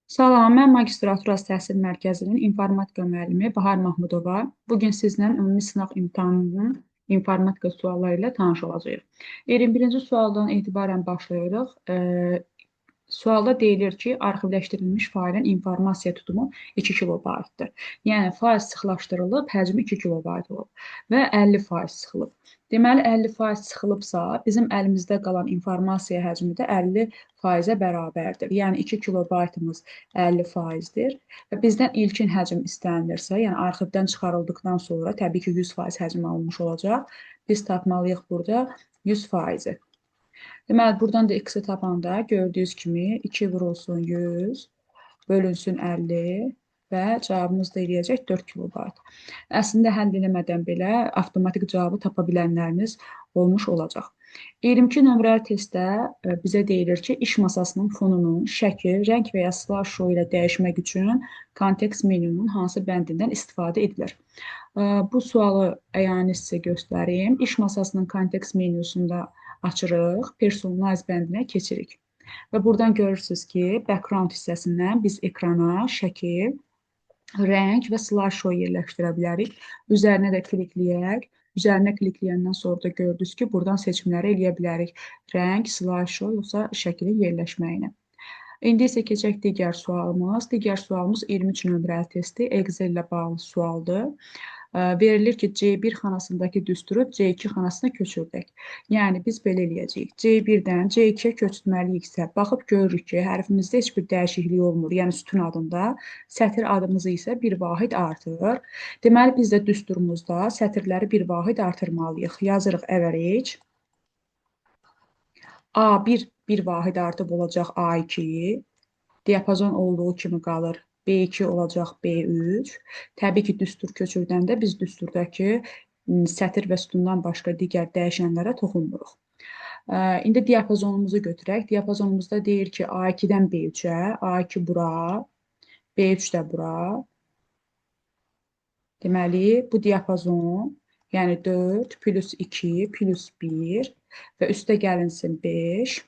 Salam, mən Magistratura Təhsil Mərkəzinin informatika müəllimi Bahar Mahmudova. Bugün sizlə ümumi sınaq imtahanının informatika sualları ilə tanış olacağıq. 21-ci sualdan etibarən başlayırıq. Sualda deyilir ki, arxivləşdirilmiş faylın informasiya tutumu 2 kilobaytdır. Yəni, fayl sıxlaşdırılıb, həcmi 2 kilobayt olub və 50% sıxılıb. Deməli, 50% sıxılıbsa, bizim əlimizdə qalan informasiya həcmi də 50%-ə bərabərdir. Yəni, 2 kilobaytımız 50%-dir və bizdən ilkin həcm istənilirsə, yəni arxivdən çıxarıldıqdan sonra təbii ki, 100% həcm alınmış olacaq. Biz tapmalıyıq burada 100%-i. Deməli, buradan da x-i tapanda gördüyünüz kimi 2 vurulsun 100, bölünsün 50 və cavabımız da eləyəcək 4 kilobayt. Əslində, həll eləmədən belə avtomatik cavabı tapa bilənləriniz olmuş olacaq. 22 nömrəli testdə bizə deyilir ki, iş masasının fonunu şəkil, rəng və ya slideshow ilə dəyişmək üçün kontekst menyunun hansı bəndindən istifadə edilir? Bu sualı əyani sizə göstərim. İş masasının kontekst menyusunda açırıq, personalize bəndinə keçirik. Və buradan görürsünüz ki, background hissəsindən biz ekrana şəkil, rəng və slideshow yerləşdirə bilərik. Üzərinə də klikləyək. Üzərinə klikləyəndən sonra da gördünüz ki, buradan seçimləri eləyə bilərik. Rəng, slideshow, yoxsa şəklin yerləşməyini. İndi isə keçək digər sualımız. Digər sualımız 23 nömrəli testi Excel ilə bağlı sualdır. Verilir ki, C1 xanasındakı düsturu C2 xanasına köçürdək. Yəni, biz belə eləyəcəyik. C1-dən C2-yə köçürməliyiksə, baxıb görürük ki, hərfimizdə heç bir dəyişiklik olmur. Yəni, sütun adında. Sətir adımızı isə bir vahid artırır. Deməli, biz də düsturumuzda sətirləri bir vahid artırmalıyıq. Yazırıq average. A1 bir vahid artıb olacaq A2. Diapazon olduğu kimi qalır. B2 olacaq B3. Təbii ki, düstur köçürdəndə biz düsturdakı sətir və sütundan başqa digər dəyişənlərə toxunmuruq. İndi diapazonumuzu götürək. Diapazonumuzda deyir ki, A2-dən B3-ə, A2 bura, B3 də bura. Deməli, bu diapazon, yəni 4 plus 2 plus 1 və üstə gəlinsin 5.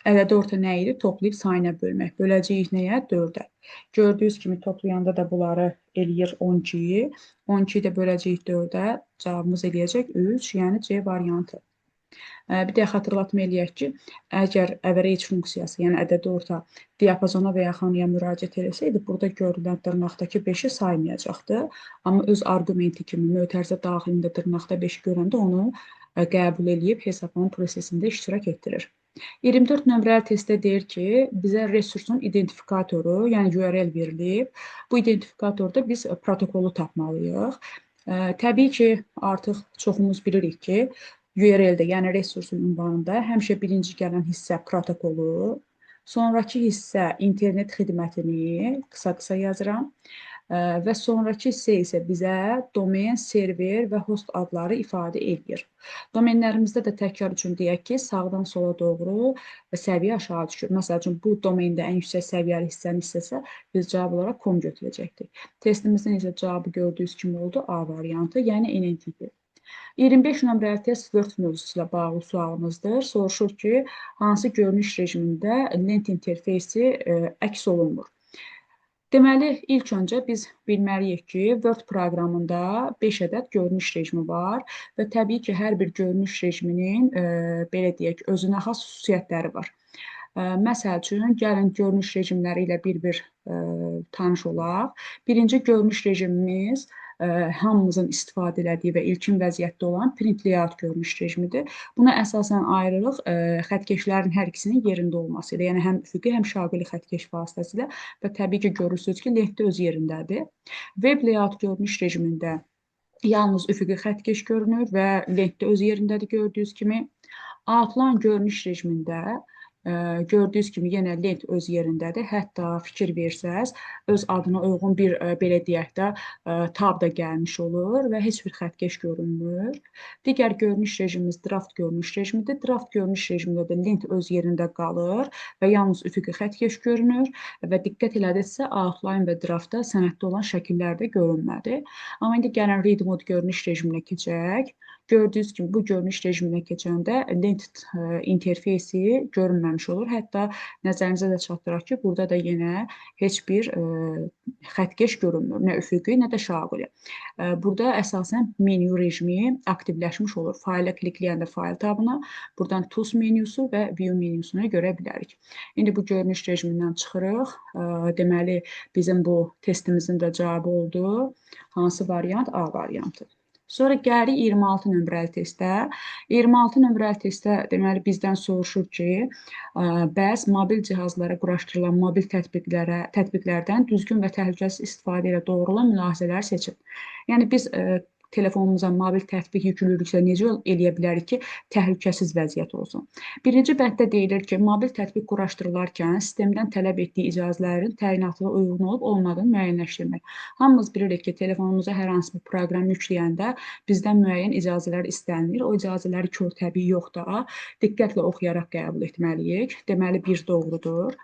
Ədədi orta nə idi? Toplayıb sayına bölmək. Böləcəyik nəyə? 4-ə. Gördüyünüz kimi toplayanda da bunları eləyir 12. 12-yi də böləcəyik 4-ə. Cavabımız eləyəcək 3, yəni C variantı. Bir də xatırlatma eləyək ki, əgər average funksiyası, yəni ədədi orta diapazona və ya xanaya müraciət eləsəydi, burada görülən dırnaqdakı 5-i saymayacaqdı. Amma öz argumenti kimi mötərizə daxilində dırnaqda 5-i görəndə onu qəbul eləyib hesablama prosesində iştirak etdirir. 24 nömrəli testdə deyir ki, bizə resursun identifikatoru, yəni URL verilib. Bu identifikatorda biz protokolu tapmalıyıq. Təbii ki, artıq çoxumuz bilirik ki, URL-də, yəni resursun ünvanında həmişə birinci gələn hissə protokolu, sonraki hissə internet xidmətini, qısa-qısa yazıram, və sonraki hissə isə bizə domen, server və host adları ifadə edir. Domenlərimizdə də təkrar üçün deyək ki, sağdan sola doğru səviyyə aşağı düşür. Məsəl üçün, bu domeyndə ən yüksək səviyyəli hissəni istəsə, biz cavab olaraq com götürəcəkdik. Testimizin isə cavabı gördüyünüz kimi oldu A variantı, yəni NNT-dir. 25 nömrəli test Word mövzusu ilə bağlı sualımızdır. Soruşur ki, hansı görünüş rejimində lent interfeysi əks olunmur? Deməli, ilk öncə biz bilməliyik ki, Word proqramında 5 ədəd görünüş rejimi var və təbii ki, hər bir görünüş rejiminin, belə deyək, özünə xas xüsusiyyətləri var. Məsəl üçün, gəlin görünüş rejimləri ilə bir-bir tanış olaq. Birinci görünüş rejimimiz hamımızın istifadə elədiyi və ilkin vəziyyətdə olan print layout görünüş rejimidir. Buna əsasən ayrılıq xəttkeşlərin hər ikisinin yerində olması ilə, yəni həm üfüqi, həm şaqili xəttkeş vasitəsilə və təbii ki, görürsünüz ki, lentdə öz yerindədir. Web layout görünüş rejimində yalnız üfüqi xəttkeş görünür və lentdə öz yerindədir gördüyünüz kimi. Outline görünüş rejimində gördüyünüz kimi yenə lent öz yerindədir. Hətta fikir versəz, öz adına uyğun bir, belə deyək də, tab da gəlmiş olur və heç bir xəttkeş görünmür. Digər görünüş rejimimiz draft görünüş rejimidir. Draft görünüş rejimində də lent öz yerində qalır və yalnız üfüqi xəttkeş görünür və diqqət elədinizsə, outline və draftda sənəddə olan şəkillər də görünmədi. Amma indi gəlin read mode görünüş rejiminə keçək. Gördüyünüz kimi bu görünüş rejiminə keçəndə lent interfeysi görünməmiş olur. Hətta nəzərinizə də çatdıraq ki, burada da yenə heç bir xəttkeş görünmür. Nə üfüqi, nə də şaquli. Burada əsasən menyu rejimi aktivləşmiş olur. Fayla klikləyəndə fayl tabına, buradan Tools menyusu və View menyusunu görə bilərik. İndi bu görünüş rejimindən çıxırıq. Deməli, bizim bu testimizin də cavabı oldu. Hansı variant? A variantı. Sonra gəlirik 26 nömrəli testə. 26 nömrəli testdə deməli bizdən soruşur ki, bəs mobil cihazlara quraşdırılan mobil tətbiqlərdən düzgün və təhlükəsiz istifadə ilə doğrulan mülahizələr seçin. Yəni biz telefonumuza mobil tətbiq yüklürüksə necə eləyə bilərik ki, təhlükəsiz vəziyyət olsun? Birinci bənddə deyilir ki, mobil tətbiq quraşdırılarkən sistemdən tələb etdiyi icazələrin təyinatına uyğun olub olmadığını müəyyənləşdirmək. Hamımız bilirik ki, telefonumuza hər hansı bir proqram yükləyəndə bizdən müəyyən icazələr istənilir. O icazələri kör-təbii yox da diqqətlə oxuyaraq qəbul etməliyik. Deməli, bir doğrudur.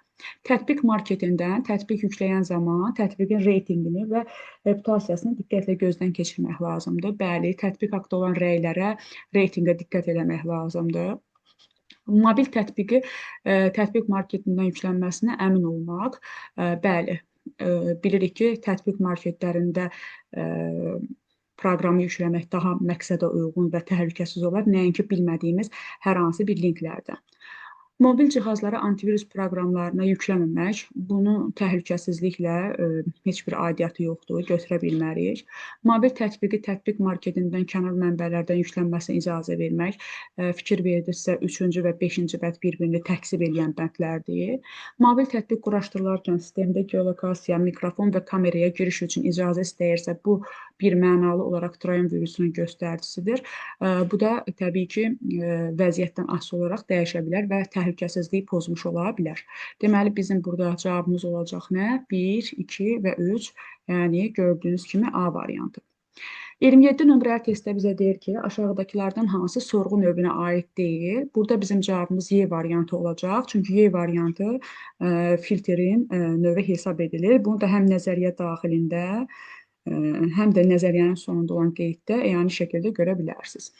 Tətbiq marketindən tətbiq yükləyən zaman tətbiqin reytinqini və reputasiyasını diqqətlə gözdən keçirmək lazımdır. Bəli, tətbiq haqqında olan rəylərə, reytinqə diqqət eləmək lazımdır. Mobil tətbiq marketindən yüklənməsinə əmin olmaq. Bəli, bilirik ki, tətbiq marketlərində proqramı yükləmək daha məqsədə uyğun və təhlükəsiz olar, nəinki bilmədiyimiz hər hansı bir linklərdən. Mobil cihazlara antivirus proqramlarına yükləməmək, bunun təhlükəsizliklə heç bir aidiyyatı yoxdur, götürə bilmərik. Mobil tətbiqi tətbiq marketindən kənar mənbələrdən yüklənməsinə icazə vermək, fikir verilirsə 3-cü və 5-ci bənd bir-birini təksib edən bəndlərdir. Mobil tətbiq quraşdırılarkən sistemdə geolokasiya, mikrofon və kameraya giriş üçün icazə istəyirsə, bu bir mənalı olaraq Trojan virusunun göstəricisidir. Bu da təbii ki, vəziyyətdən asılı olaraq dəyişə bilər və təhlükəsizliyi pozmuş ola bilər. Deməli, bizim burada cavabımız olacaq nə? 1, 2 və 3, yəni gördüyünüz kimi A variantı. 27 nömrəli testdə bizə deyir ki, aşağıdakılardan hansı sorğu növünə aid deyil? Burada bizim cavabımız Y variantı olacaq. Çünki Y variantı filtrin növü hesab edilir. Bunu da həm nəzəriyyə daxilində, həm də nəzəriyyənin sonunda olan qeyddə əyani şəkildə görə bilərsiniz.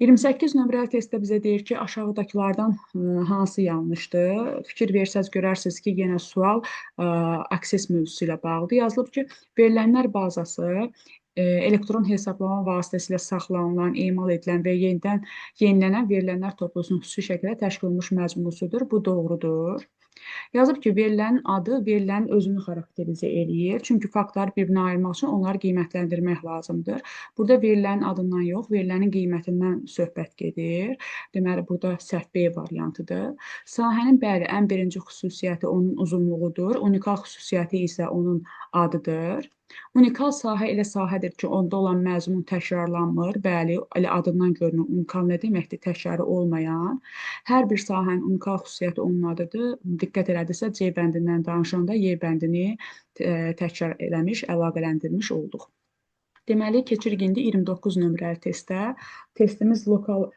28 nömrəli testdə bizə deyir ki, aşağıdakılardan hansı yanlışdır? Fikir versəz görərsiniz ki, yenə sual akses mövzusu ilə bağlıdır. Yazılıb ki, verilənlər bazası elektron hesablama vasitəsilə saxlanılan, emal edilən və yenidən yenilənən verilənlər toplusunun xüsusi şəkildə təşkil olunmuş məcmusudur. Bu doğrudur. Yazıb ki, verilənin adı verilənin özünü xarakterizə eləyir. Çünki faktları bir-birinə ayırmaq üçün onları qiymətləndirmək lazımdır. Burada verilənin adından yox, verilənin qiymətindən söhbət gedir. Deməli, burada səhv B variantıdır. Sahənin bəli, ən birinci xüsusiyyəti onun uzunluğudur. Unikal xüsusiyyəti isə onun adıdır. Unikal sahə elə sahədir ki, onda olan məzmun təkrarlanmır. Bəli, elə adından görünür. Unikal nə deməkdir? Təkrarı olmayan. Hər bir sahənin unikal xüsusiyyəti onun adıdır. Diqqət elədirsə, C bəndindən danışanda Y bəndini təkrar eləmiş, əlaqələndirmiş olduq. Deməli, keçirik indi 29 nömrəli testə. Testimiz lokal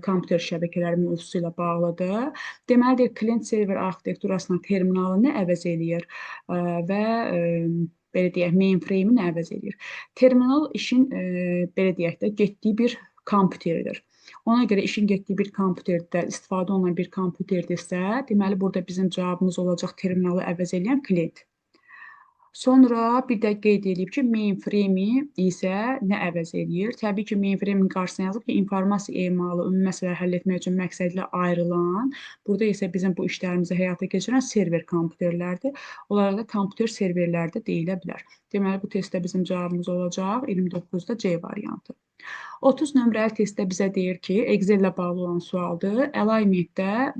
kompüter şəbəkələri mövzusu ilə bağlıdır. Deməli, klient-server arxitekturasına terminalı nə əvəz eləyir və belə deyək, mainframe-i nə əvəz eləyir? Terminal işin, belə deyək də, getdiyi bir kompüteridir. Ona görə işin getdiyi bir kompüterdə istifadə olunan bir kompüterdirsə, deməli, burada bizim cavabımız olacaq terminalı əvəz eləyən klient. Sonra bir də qeyd edib ki, mainframe-i isə nə əvəz eləyir? Təbii ki, mainframe-in qarşısına yazıb ki, informasiya emalı, ümumi məsələləri həll etmək üçün məqsədlə ayrılan, burada isə bizim bu işlərimizi həyata keçirən server kompüterlərdir. Onlara da kompüter serverləri də deyilə bilər. Deməli, bu testdə bizim cavabımız olacaq 29-da C variantı. 30 nömrəli testdə bizə deyir ki, Excel ilə bağlı olan sualdır. Alignment-də,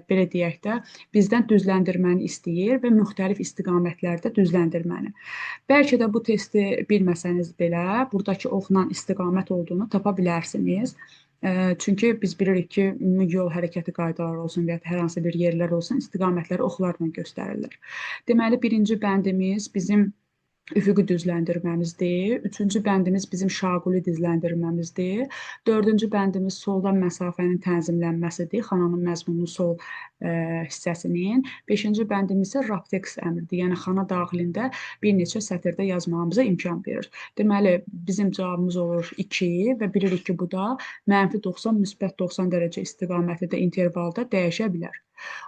belə deyək də, bizdən düzləndirməni istəyir və müxtəlif istiqamətlərdə düzləndirməni. Bəlkə də bu testi bilməsəniz belə, buradakı oxunan istiqamət olduğunu tapa bilərsiniz. Çünki biz bilirik ki, yol hərəkəti qaydaları olsun və ya hər hansı bir yerlər olsun, istiqamətləri oxlarla göstərilir. Deməli, birinci bəndimiz bizim üfüqi düzləndirməmizdir. Üçüncü bəndimiz bizim şaquli düzləndirməmizdir. Dördüncü bəndimiz soldan məsafənin tənzimlənməsidir, xananın məzmununun sol hissəsinin. Beşinci bəndimiz isə raptex əmridir, yəni xana daxilində bir neçə sətirdə yazmağımıza imkan verir. Deməli, bizim cavabımız olur 2 və bilirik ki, bu da -90, -90 dərəcə istiqamətində intervalda dəyişə bilər.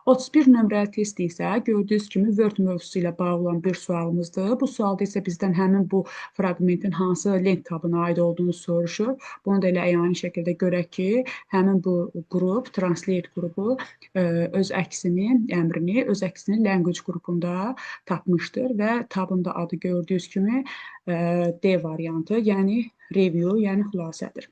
31 nömrəli test isə gördüyünüz kimi Word mövzusu ilə bağlı olan bir sualımızdır. Bu sualda isə bizdən həmin bu fraqmentin hansı lent tabına aid olduğunu soruşur. Bunu da elə əyani şəkildə görək ki, həmin bu qrup, Translate qrupu öz əksini, əmrini öz əksini Language qrupunda tapmışdır və tabın da adı gördüyünüz kimi D variantı, yəni review, yəni xülasədir.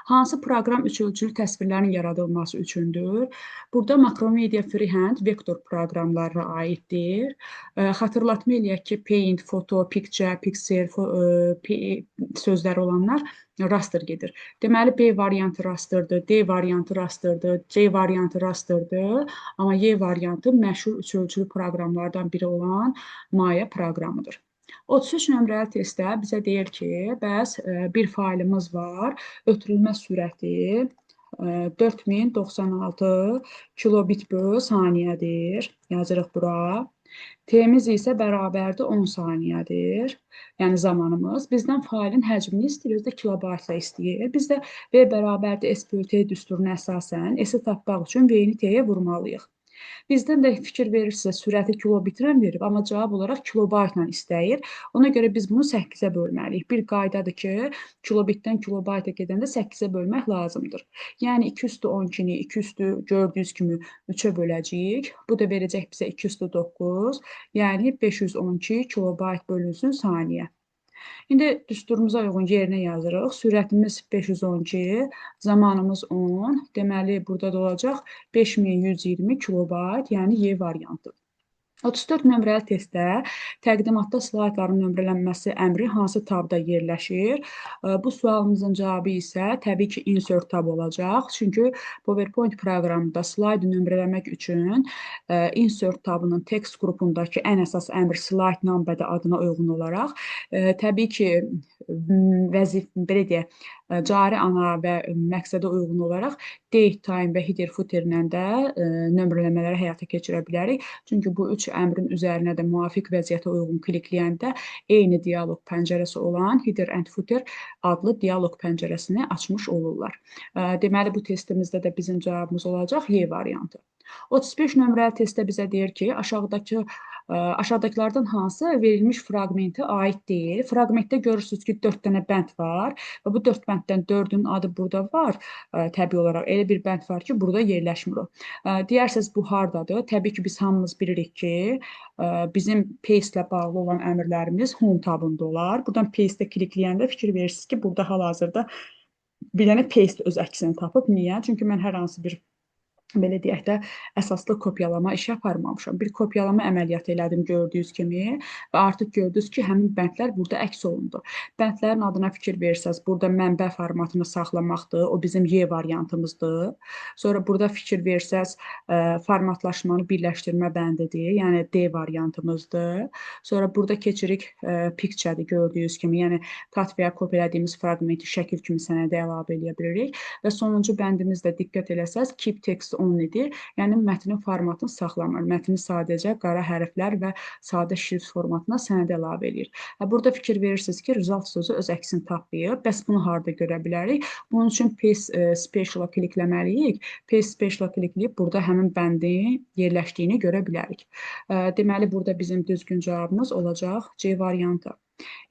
Hansı proqram üçölçülü təsvirlərin yaradılması üçündür? Burada Macromedia Freehand vektor proqramlarına aiddir. Xatırlatma eləyək ki, Paint, Photo, Picture, Pixel sözləri olanlar raster gedir. Deməli, B variantı rasterdir, D variantı rasterdir, C variantı rasterdir, amma Y variantı məşhur üçölçülü proqramlardan biri olan Maya proqramıdır. 33 nömrəli testdə bizə deyir ki, bəs bir faylımız var, ötürülmə sürəti 4096 kilobit bölü saniyədir. Yazırıq bura. T-miz isə bərabərdir 10 saniyədir. Yəni zamanımız. Bizdən faylın həcmini istəyir, özü də kilobaytla istəyir. Biz də V bərabərdir S bölü T düsturuna əsasən S-i tapmaq üçün V-ni T-yə vurmalıyıq. Bizdən də fikir verirsə, sürəti kilobitrlə verib, amma cavab olaraq kilobaytla istəyir. Ona görə biz bunu 8-ə bölməliyik. Bir qaydadır ki, kilobitdən kilobayta gedəndə 8-ə bölmək lazımdır. Yəni 2 üstü 12-ni 2 üstü gördüyünüz kimi 3-ə böləcəyik. Bu da verəcək bizə 2 üstü 9, yəni 512 kilobayt bölünsün saniyə. İndi düsturumuza uyğun yerinə yazırıq. Sürətimiz 512, zamanımız 10. Deməli, burada da olacaq 5120 kilobayt, yəni Y variantı. 34 nömrəli testdə təqdimatda slaydların nömrələnməsi əmri hansı tabda yerləşir? Bu sualımızın cavabı isə təbii ki, insert tab olacaq. Çünki PowerPoint proqramında slaydı nömrələmək üçün insert tabının text qrupundakı ən əsas əmr slide number adına uyğun olaraq təbii ki, belə deyək, cari ana və məqsədə uyğun olaraq date, time və header, footerlə də nömrələmələri həyata keçirə bilərik. Çünki bu üç əmrin üzərinə də müvafiq vəziyyətə uyğun klikləyəndə eyni dialoq pəncərəsi olan header and footer adlı dialoq pəncərəsini açmış olurlar. Deməli, bu testimizdə də bizim cavabımız olacaq Y variantı. 35 nömrəli testdə bizə deyir ki, aşağıdakılardan hansı verilmiş fraqmentə aid deyil? Fraqmentdə görürsünüz ki, 4 dənə bənd var və bu 4 bənddən 4-ün adı burada var. Təbii olaraq elə bir bənd var ki, burada yerləşmir o. Deyərsiniz, bu hardadır? Təbii ki, biz hamımız bilirik ki, bizim paste ilə bağlı olan əmrlərimiz home tabında olar. Buradan paste-ə klikləyəndə fikir verirsiniz ki, burada hal-hazırda bir dənə paste öz əksini tapıb. Niyə? Çünki mən hər hansı bir belə deyək də, əsaslı kopyalama işi aparmamışam. Bir kopyalama əməliyyatı elədim gördüyünüz kimi və artıq gördünüz ki, həmin bəndlər burada əks olundu. Bəndlərin adına fikir verirsəz, burada mənbə formatını saxlamaqdır, o bizim Y variantımızdır. Sonra burada fikir verirsəz, formatlaşmanı birləşdirmə bəndidir, yəni D variantımızdır. Sonra burada keçirik picture-dir gördüyünüz kimi, yəni cut və ya kopyalədiyimiz fraqmenti şəkil kimi sənədə əlavə edə bilirik və sonuncu bəndimizdə diqqət eləsəz, keep text only-dir, yəni mətnin formatını saxlamır. Mətni sadəcə qara hərflər və sadə şrift formatına sənədə əlavə edir. Burada fikir verirsiniz ki, result sözü öz əksini tapmayıb. Bəs bunu harda görə bilərik? Bunun üçün paste special-a klikləməliyik. Paste special-a klikləyib burada həmin bəndin yerləşdiyini görə bilərik. Deməli, burada bizim düzgün cavabımız olacaq C variantı.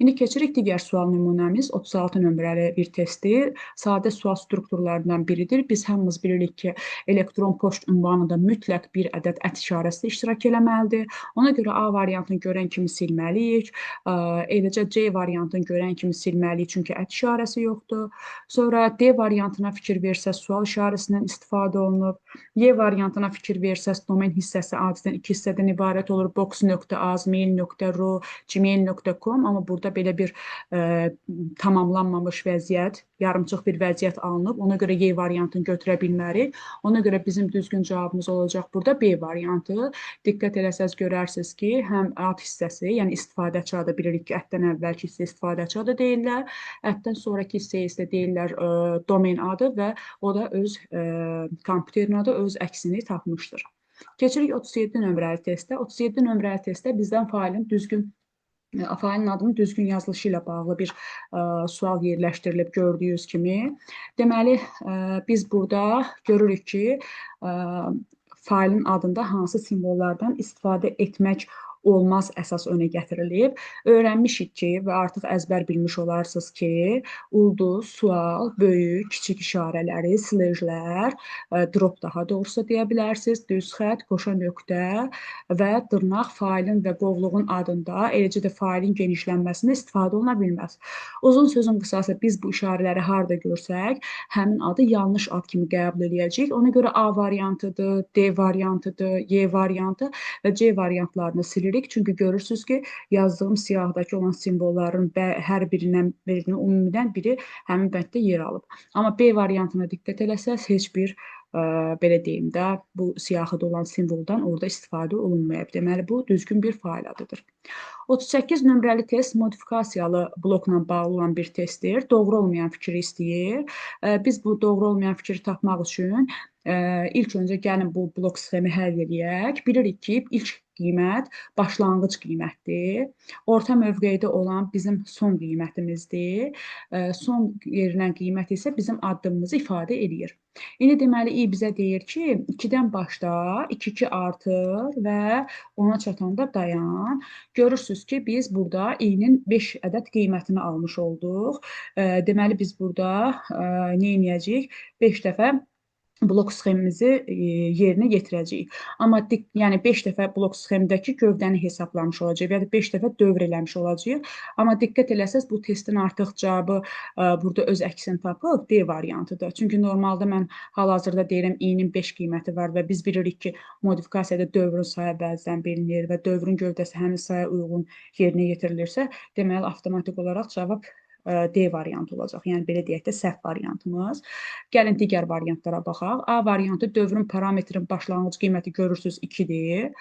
İndi keçirik digər sual nümunəmiz 36 nömrəli bir testdir. Sadə sual strukturlarından biridir. Biz hamımız bilirik ki, elektron poçt ünvanında mütləq bir ədəd ət işarəsi iştirak eləməlidir. Ona görə A variantını görən kimi silməliyik. Eləcə C variantını görən kimi silməliyik, çünki ət işarəsi yoxdur. Sonra D variantına fikir versəz, sual işarəsindən istifadə olunub. Y variantına fikir versəz, domen hissəsi adidən iki hissədən ibarət olur. box.az, mail.ru, gmail.com, amma amma burada belə bir tamamlanmamış vəziyyət, yarımçıq bir vəziyyət alınıb. Ona görə Y variantını götürə bilmərik. Ona görə bizim düzgün cavabımız olacaq burada B variantı. Diqqət eləsəz görərsiniz ki, həm ad hissəsi, yəni istifadəçi adı bilirik ki, ətdən əvvəlki hissə istifadəçi adı deyirlər. Ətdən sonraki hissə isə deyirlər domen adı və o da öz kompüterin adı öz əksini tapmışdır. Keçirik 37 nömrəli testə. 37 nömrəli testdə bizdən failin adının düzgün yazılışı ilə bağlı bir sual yerləşdirilib gördüyünüz kimi. Deməli, biz burada görürük ki, failin adında hansı simvollardan istifadə etmək olmaz əsas önə gətirilib. Öyrənmişik ki və artıq əzbər bilmiş olarsınız ki, ulduz, sual, böyük, kiçik işarələri, slejlər, drop daha doğrusu deyə bilərsiniz, düz xətt, qoşa nöqtə və dırnaq failin və qovluğun adında, eləcə də failin genişlənməsində istifadə oluna bilməz. Uzun sözün qısası biz bu işarələri harda görsək, həmin adı yanlış ad kimi qəbul edəcəyik. Ona görə A variantıdır, D variantıdır, Y variantı və C variantlarını silirik. Çünki görürsünüz ki, yazdığım siyahdakı olan simvolların hər birinin ümumidən biri həmin bənddə yer alıb. Amma B variantına diqqət eləsəz, heç bir belə deyim də, bu siyahıda olan simvoldan orada istifadə olunmayıb. Deməli, bu düzgün bir fail adıdır. 38 nömrəli test modifikasiyalı blokla bağlı olan bir testdir. Doğru olmayan fikri istəyir. Biz bu doğru olmayan fikri tapmaq üçün ilk öncə gəlin bu blok sxemi həll edək. Bilirik ki, ilk qiymət başlanğıc qiymətdir. Orta mövqedə olan bizim son qiymətimizdir. Son verilən qiymət isə bizim addımımızı ifadə edir. İndi deməli, i bizə deyir ki, 2-dən başda, 2 artır və 10-a çatanda dayan. Görürsünüz ki, biz burada i-nin 5 ədəd qiymətini almış olduq. Deməli, biz burada nə edəcəyik? 5 dəfə blok sxemimizi yerinə yetirəcəyik. Amma yəni 5 dəfə blok sxemdəki gövdəni hesablamış olacaq və ya da 5 dəfə dövr eləmiş olacaq. Amma diqqət eləsəz bu testin artıq cavabı burada öz əksini tapıb D variantıdır. Çünki normalda mən hal-hazırda deyirəm i-nin 5 qiyməti var və biz bilirik ki, modifikasiyada dövrün sayı bəzən bilinir və dövrün gövdəsi həmin sayı uyğun yerinə yetirilirsə, deməli avtomatik olaraq cavab D variantı olacaq. Yəni, belə deyək də, səhv variantımız. Gəlin digər variantlara baxaq. A variantı dövrün parametrin başlanğıc qiyməti görürsünüz 2-dir.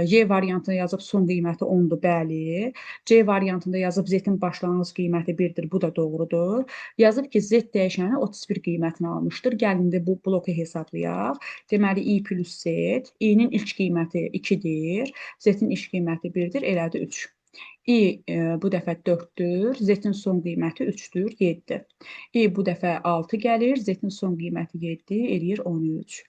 Y variantını yazıb son qiyməti 10-dur, bəli. C variantında yazıb Z-in başlanğıc qiyməti 1-dir, bu da doğrudur. Yazıb ki, Z dəyişəni 31 qiymətini almışdır. Gəlin də bu bloku hesablayaq. Deməli, i plus Z, i-nin ilk qiyməti 2-dir, Z-in ilk qiyməti 1-dir, elədi 3. i bu dəfə 4-dür, Z-in son qiyməti 3-dür, 7. i bu dəfə 6 gəlir, Z-in son qiyməti 7, eləyir 13.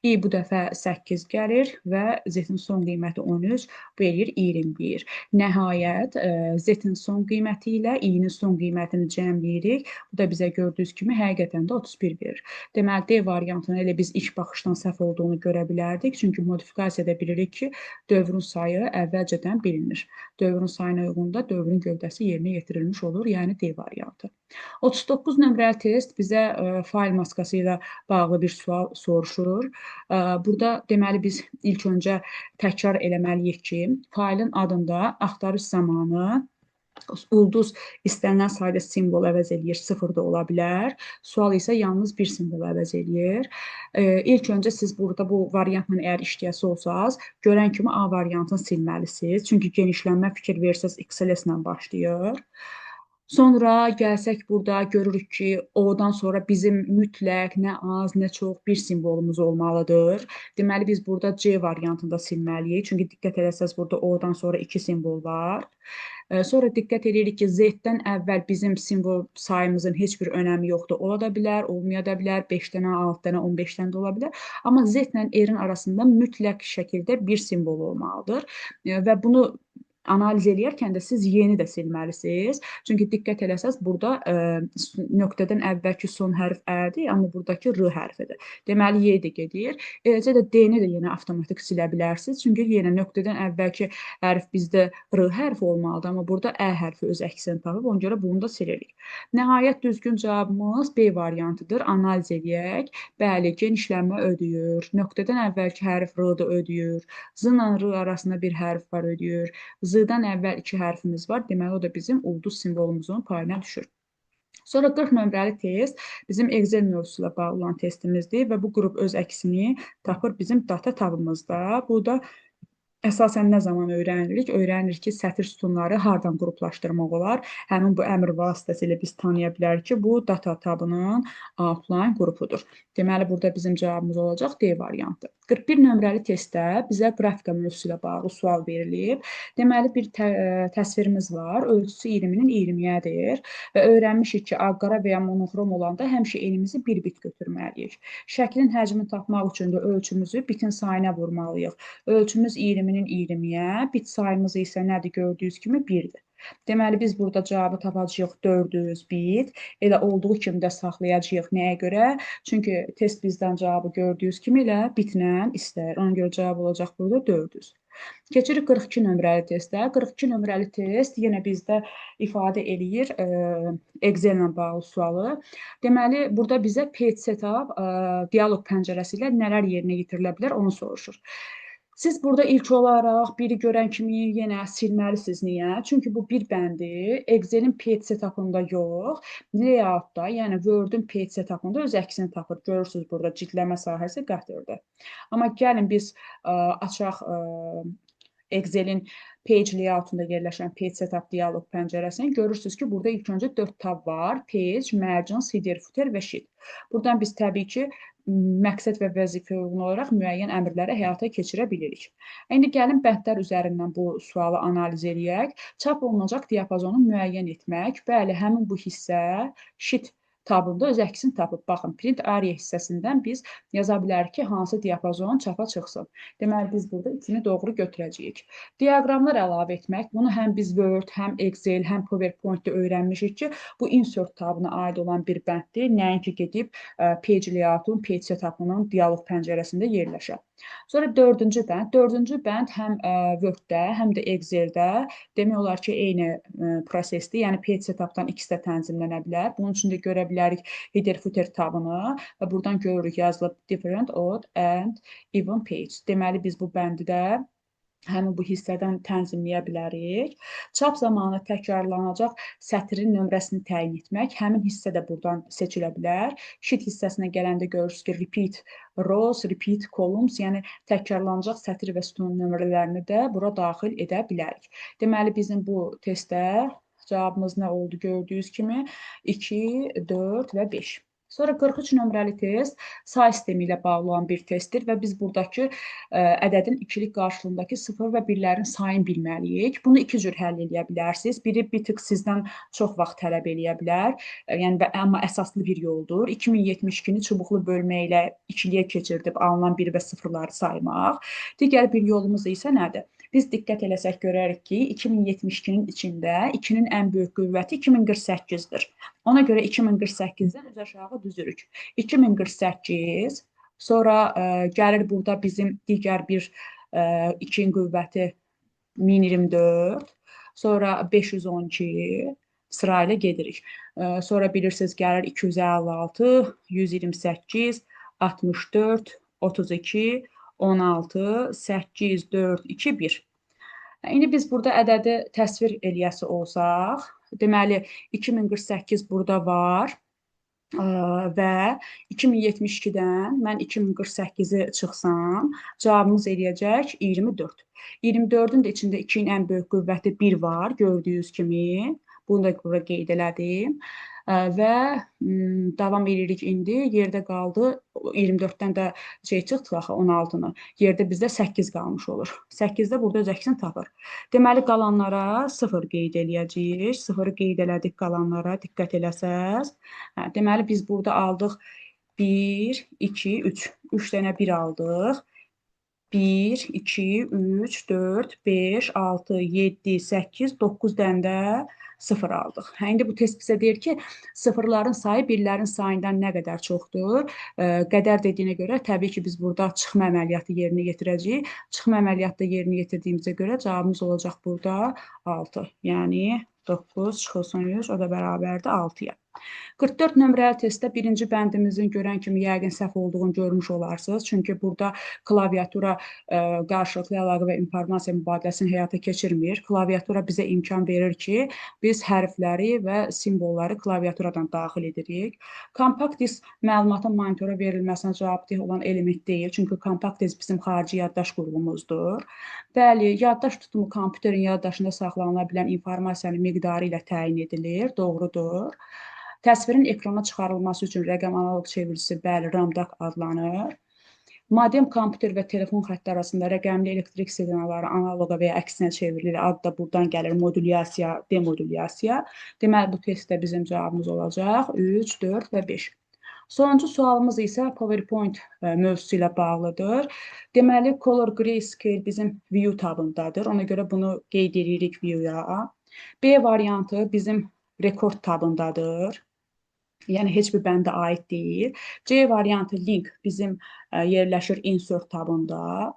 i bu dəfə 8 gəlir və Z-in son qiyməti 13, bu eləyir 21. Nəhayət, Z-in son qiyməti ilə i-nin son qiymətini cəmləyirik. Bu da bizə gördüyünüz kimi həqiqətən də 31 verir. Deməli, D variantının elə biz ilk baxışdan səhv olduğunu görə bilərdik. Çünki modifikasiyada bilirik ki, dövrün sayı əvvəlcədən bilinir. Dövrün sayına uyğun da dövrün gövdəsi yerinə yetirilmiş olur, yəni D variantı. 39 nömrəli test bizə fail maskası ilə bağlı bir sual soruşur. Burada deməli biz ilk öncə təkrar eləməliyik ki, failin adında axtarış zamanı ulduz istənilən sayda simvol əvəz eləyir, 0 da ola bilər. Sual isə yalnız bir simvol əvəz eləyir. İlk öncə siz burada bu variantla əgər işləyəsi olsanız, görən kimi A variantını silməlisiniz. Çünki genişlənmə fikir versəz XLS ilə başlayır. Sonra gəlsək burada görürük ki, O-dan sonra bizim mütləq nə az, nə çox bir simvolumuz olmalıdır. Deməli, biz burada C variantında silməliyik. Çünki diqqət eləsəz burada O-dan sonra 2 simvol var. Sonra diqqət edirik ki, Z-dən əvvəl bizim simvol sayımızın heç bir önəmi yoxdur. Ola da bilər, olmaya da bilər, 5 dənə, 6 dənə, 15 dənə də ola bilər. Amma Z ilə R-in arasında mütləq şəkildə bir simvol olmalıdır. Və bunu analiz eləyərkən də siz Y-ni də silməlisiniz. Çünki diqqət eləsəz, burada nöqtədən əvvəlki son hərf Ə-dir, amma buradakı R hərfidir. Deməli, Y də gedir. Eləcə də D-ni də yenə avtomatik silə bilərsiniz. Çünki yenə nöqtədən əvvəlki hərf bizdə R hərfi olmalıdır, amma burada Ə hərfi öz əksini tapıb, ona görə bunu da silirik. Nəhayət, düzgün cavabımız B variantıdır. Analiz edək. Bəli, genişlənmə ödəyir. Nöqtədən əvvəlki hərf R-dır, ödəyir. Z ilə R arasında bir hərf var, ödəyir. Z-dan əvvəl 2 hərfimiz var. Deməli, o da bizim ulduz simvolumuzun payına düşür. Sonra 40 nömrəli test bizim Excel mövzusu ilə bağlı olan testimizdir və bu qrup öz əksini tapır bizim data tabımızda. Bu da əsasən nə zaman öyrənirik? Öyrənirik ki, sətir sütunları hardan qruplaşdırmaq olar? Həmin bu əmr vasitəsilə biz tanıya bilərik ki, bu data tabının outline qrupudur. Deməli, burada bizim cavabımız olacaq D variantı. 41 nömrəli testdə bizə qrafika mövzusu ilə bağlı sual verilib. Deməli, bir təsvirimiz var. Ölçüsü 20-nin 20-yədir və öyrənmişik ki, ağ-qara və ya monoxrom olanda həmişə elimizi bir bit götürməliyik. Şəklin həcmini tapmaq üçün də ölçümüzü bitin sayına vurmalıyıq. Ölçümüz 20-nin 20-yə, bit sayımız isə nədir? Gördüyünüz kimi 1-dir. Deməli, biz burada cavabı tapacağıq 400 bit. Elə olduğu kimi də saxlayacağıq. Nəyə görə? Çünki test bizdən cavabı gördüyünüz kimi elə bitlə istəyir. Ona görə cavab olacaq burada 400. Keçirik 42 nömrəli testə. 42 nömrəli test yenə bizdə ifadə eləyir Excel ilə bağlı sualı. Deməli, burada bizə page setup dialoq pəncərəsi ilə nələr yerinə yetirilə bilər, onu soruşur. Siz burada ilk olaraq biri görən kimi yenə silməlisiniz. Niyə? Çünki bu bir bəndi Excel'in page setupında yox, layoutda, yəni Word-ün page setupında öz əksini tapır. Görürsünüz burada cildləmə sahəsi qətirdir. Amma gəlin biz açaq Excel'in page layoutunda yerləşən page setup dialoq pəncərəsini. Görürsünüz ki, burada ilk öncə 4 tab var. Page, margins, header, footer və sheet. Buradan biz təbii ki, məqsəd və vəzifə uyğun olaraq müəyyən əmrləri həyata keçirə bilirik. İndi gəlin bəndlər üzərindən bu sualı analiz edək. Çap olunacaq diapazonu müəyyən etmək. Bəli, həmin bu hissə sheet tabında öz əksini tapıb. Baxın, print area hissəsindən biz yaza bilərik ki, hansı diapazon çapa çıxsın. Deməli, biz burada ikini doğru götürəcəyik. Diaqramlar əlavə etmək. Bunu həm biz Word, həm Excel, həm PowerPoint-də öyrənmişik ki, bu insert tabına aid olan bir bənddir. Nəinki gedib page layoutun, page setup'unun dialoq pəncərəsində yerləşər. Sonra dördüncü bənd. Dördüncü bənd həm Word-də, həm də Excel-də demək olar ki, eyni prosesdir. Yəni, page setup-dan ikisi də tənzimlənə bilər. Bunun üçün də görə bilərik header footer tabını və buradan görürük yazılıb different, odd and even page. Deməli, biz bu bəndi də həmin bu hissədən tənzimləyə bilərik. Çap zamanı təkrarlanacaq sətrin nömrəsini təyin etmək. Həmin hissə də buradan seçilə bilər. Sheet hissəsinə gələndə görürsünüz ki, repeat rows, repeat columns, yəni təkrarlanacaq sətr və sütun nömrələrini də bura daxil edə bilərik. Deməli, bizim bu testdə cavabımız nə oldu? Gördüyünüz kimi 2, 4 və 5. Sonra 43 nömrəli test say sistemi ilə bağlı olan bir testdir və biz buradakı ədədin ikilik qarşılığındakı 0 və 1-lərin sayını bilməliyik. Bunu iki cür həll edə bilərsiniz. Biri bir tık sizdən çox vaxt tələb eləyə bilər. Yəni, amma əsaslı bir yoldur. 2072-ni çubuqlu bölmə ilə ikiliyə keçirdib alınan 1 və 0-ları saymaq. Digər bir yolumuz isə nədir? Biz diqqət eləsək görərik ki, 2072-nin içində 2-nin ən böyük qüvvəti 2048-dir. Ona görə 2048-dən öz aşağı düzürük. 2048, sonra gəlir burada bizim digər bir 2-nin qüvvəti 1024, sonra 512 sırayla gedirik. Sonra bilirsiniz gəlir 256, 128, 64, 32, 16, 8, 4, 2, 1. İndi biz burada ədədi təsvir eləyəsi olsaq, deməli 2048 burada var və 2072-dən mən 2048-i çıxsam, cavabımız eləyəcək 24. 24-ün də içində 2-nin ən böyük qüvvəti 1 var, gördüyünüz kimi. Bunu da burada qeyd elədim. Və davam edirik indi. Yerdə qaldı 24-dən də çıxdı axı 16-nı. Yerdə bizdə 8 qalmış olur. 8-də burada öz əksini tapır. Deməli, qalanlara 0 qeyd eləyəcəyik. 0-ı qeyd elədik qalanlara, diqqət eləsəz. Deməli, biz burada aldıq 1, 2, 3. 3 dənə 1 aldıq. 1, 2, 3, 4, 5, 6, 7, 8, 9 dənə də 0 aldıq. İndi bu test bizə deyir ki, sıfırların sayı birlərin sayından nə qədər çoxdur? Qədər dediyinə görə təbii ki, biz burada çıxma əməliyyatı yerinə yetirəcəyik. Çıxma əməliyyatı yerinə yetirdiyimizə görə cavabımız olacaq burada 6. Yəni 9 çıxılsın 100, o da bərabərdir 6-ya. 44 nömrəli testdə birinci bəndimizin görən kimi yəqin səhv olduğunu görmüş olarsınız. Çünki burada klaviatura qarşılıqlı əlaqə və informasiya mübadiləsini həyata keçirmir. Klaviatura bizə imkan verir ki, biz hərfləri və simvolları klaviaturadan daxil edirik. Kompakt disk məlumatın monitora verilməsinə cavabdeh olan element deyil. Çünki kompakt disk bizim xarici yaddaş qurğumuzdur. Bəli, yaddaş tutumu kompüterin yaddaşında saxlanıla bilən informasiyanın miqdarı ilə təyin edilir. Doğrudur. Təsvirin ekrana çıxarılması üçün rəqəm analoq çeviricisi bəli, RAMDAQ adlanır. Modem kompüter və telefon xətti arasında rəqəmli elektrik siqnalları analoqa və ya əksinə çevrilir. Adı da buradan gəlir, modulyasiya, demodulyasiya. Deməli, bu testdə bizim cavabımız olacaq 3, 4 və 5. Sonuncu sualımız isə PowerPoint mövzusu ilə bağlıdır. Deməli, Color Grayscale bizim view tabındadır. Ona görə bunu qeyd edirik view-ya. B variantı bizim rekord tabındadır. Yəni, heç bir bəndə aid deyil. C variantı link bizim yerləşir insert tabında.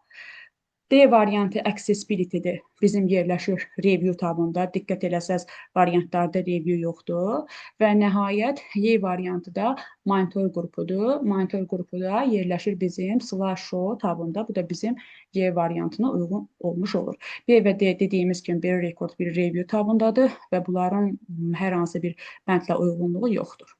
D variantı accessibility-dir. Bizim yerləşir review tabında. Diqqət eləsəz, variantlarda review yoxdur. Və nəhayət, Y variantı da monitor qrupudur. Monitor qrupu da yerləşir bizim slideshow tabında. Bu da bizim Y variantına uyğun olmuş olur. B və D dediyimiz kimi bir rekord, bir review tabındadır və bunların hər hansı bir bəndlə uyğunluğu yoxdur.